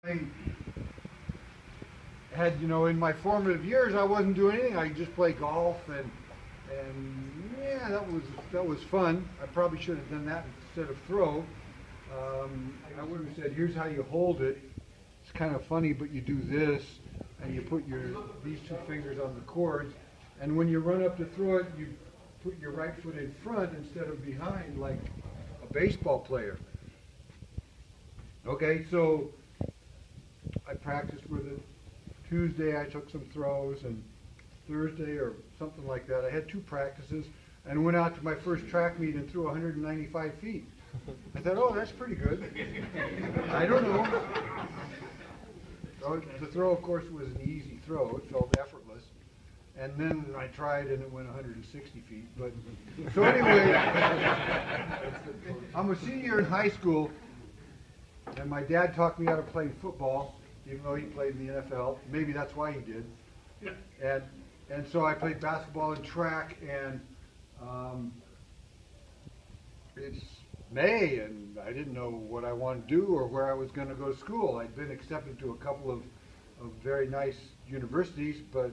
I had, in my formative years, I wasn't doing anything. I just play golf, and yeah, that was fun. I probably should have done that instead of throw. I would have said, here's how you hold it. It's kind of funny, but you do this, and you put these two fingers on the cords, and when you run up to throw it, you put your right foot in front instead of behind, like a baseball player. Okay, so I practiced with it. Tuesday I took some throws, and Thursday or something like that, I had 2 practices and went out to my first track meet and threw 195 feet. I thought, oh, that's pretty good. I don't know. So the throw, of course, was an easy throw. It felt effortless. And then I tried and it went 160 feet. But so anyway, I'm a senior in high school, and my dad talked me out of playing football, even though he played in the NFL. Maybe that's why he did. And so I played basketball and track, and it's May, and I didn't know what I wanted to do or where I was going to go to school. I'd been accepted to a couple of very nice universities, but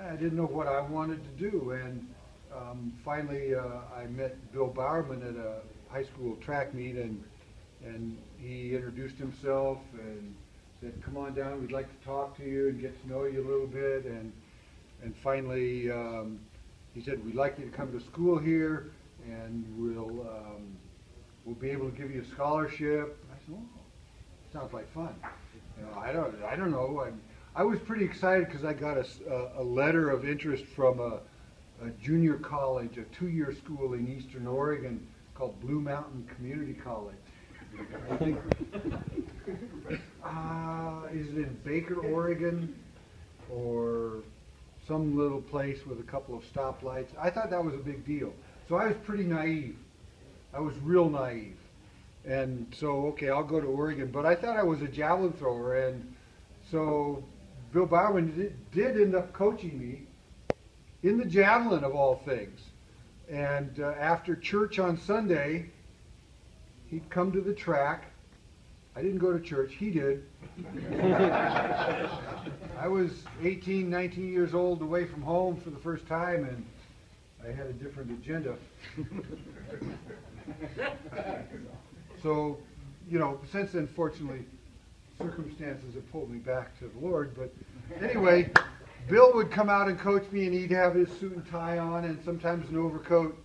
I didn't know what I wanted to do. And finally, I met Bill Bowerman at a high school track meet, and he introduced himself and said, come on down, we'd like to talk to you and get to know you a little bit. And finally, he said, we'd like you to come to school here, and we'll be able to give you a scholarship. I said, oh, sounds like fun. I don't know. I was pretty excited because I got a letter of interest from a junior college, a 2-year school in Eastern Oregon called Blue Mountain Community College. I think, is it in Baker, Oregon, or some little place with a couple of stoplights? I thought that was a big deal. So I was pretty naive. I was real naive. And so, okay, I'll go to Oregon. But I thought I was a javelin thrower. And so Bill Bowerman did end up coaching me in the javelin, of all things. And after church on Sunday, he'd come to the track. I didn't go to church. He did. I was 18, 19 years old, away from home for the first time, and I had a different agenda. So, since then, fortunately, circumstances have pulled me back to the Lord. But anyway, Bill would come out and coach me, and he'd have his suit and tie on and sometimes an overcoat.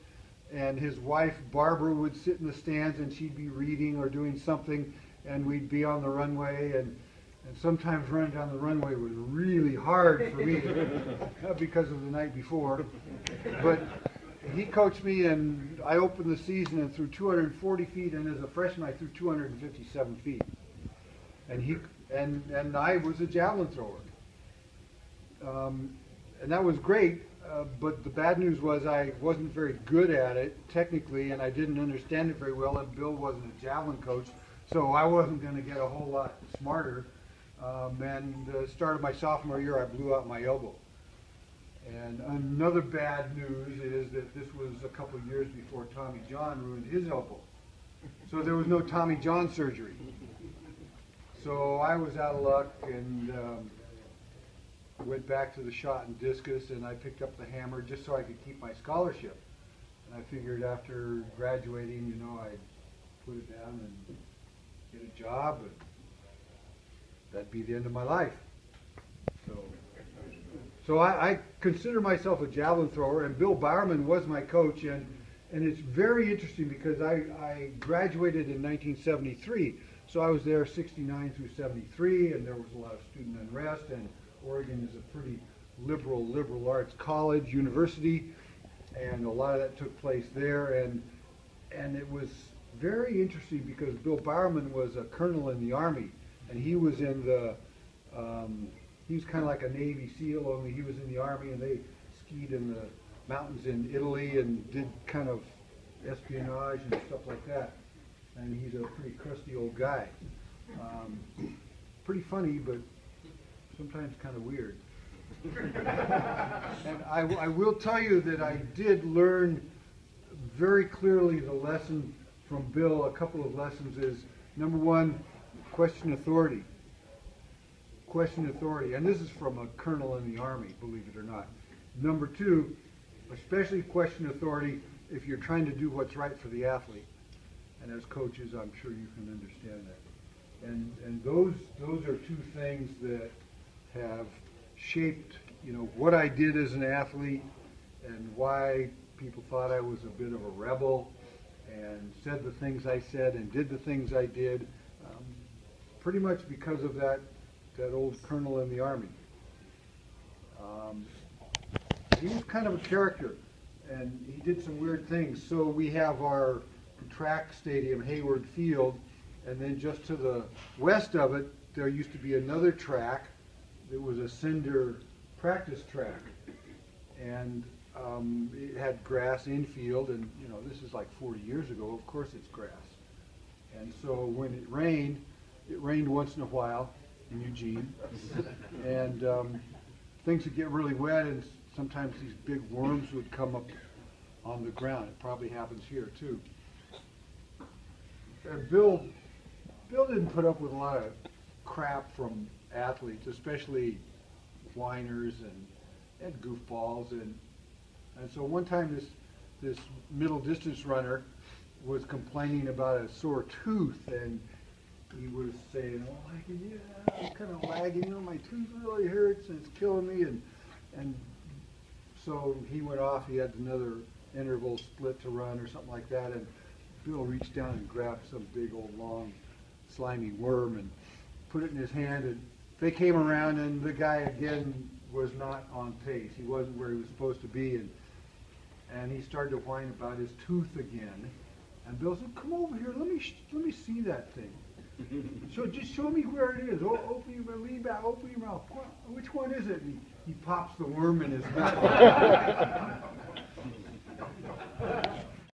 And his wife, Barbara, would sit in the stands, and she'd be reading or doing something, and we'd be on the runway. And sometimes running down the runway was really hard for me because of the night before. But he coached me, and I opened the season and threw 240 feet, and as a freshman I threw 257 feet. And I was a javelin thrower. And that was great, but the bad news was I wasn't very good at it technically, and I didn't understand it very well, and Bill wasn't a javelin coach, so I wasn't going to get a whole lot smarter. And the start of my sophomore year, I blew out my elbow. And another bad news is that this was a couple of years before Tommy John ruined his elbow. So there was no Tommy John surgery. So I was out of luck, and went back to the shot and discus, and I picked up the hammer just so I could keep my scholarship. And I figured after graduating, I'd put it down and get a job, and that'd be the end of my life. So I consider myself a javelin thrower, and Bill Bowerman was my coach, and it's very interesting because I graduated in 1973, so I was there 69 through 73, and there was a lot of student unrest, and Oregon is a pretty liberal arts college, university, and a lot of that took place there, and it was very interesting because Bill Bowerman was a colonel in the Army, and he was in the he was kind of like a Navy SEAL, only he was in the Army, and they skied in the mountains in Italy and did kind of espionage and stuff like that. And he's a pretty crusty old guy. Pretty funny, but sometimes kind of weird. And I will tell you that I did learn very clearly the lesson from Bill. A couple of lessons is, number one, question authority. Question authority. And this is from a colonel in the Army, believe it or not. Number two, especially question authority if you're trying to do what's right for the athlete. And as coaches, I'm sure you can understand that. And those are two things that have shaped, what I did as an athlete and why people thought I was a bit of a rebel and said the things I said and did the things I did, pretty much because of that old colonel in the Army. He was kind of a character, and he did some weird things. So we have our track stadium, Hayward Field, and then just to the west of it, there used to be another track. It was a cinder practice track, and it had grass infield, and this is like 40 years ago. Of course, it's grass. And so when it rained once in a while in Eugene, and things would get really wet, and sometimes these big worms would come up on the ground. It probably happens here too. And Bill didn't put up with a lot of crap from athletes, especially whiners and goofballs, and so one time this middle distance runner was complaining about a sore tooth, and he was saying, "Oh, I'm kind of lagging. My tooth really hurts and it's killing me." And so he went off. He had another interval split to run or something like that, and Bill reached down and grabbed some big old long slimy worm and put it in his hand, and they came around, and the guy again was not on pace. He wasn't where he was supposed to be, and he started to whine about his tooth again. And Bill said, "Come over here, let me see that thing. So just show me where it is. Open your mouth, lean back, open your mouth. Which one is it?" And he pops the worm in his mouth.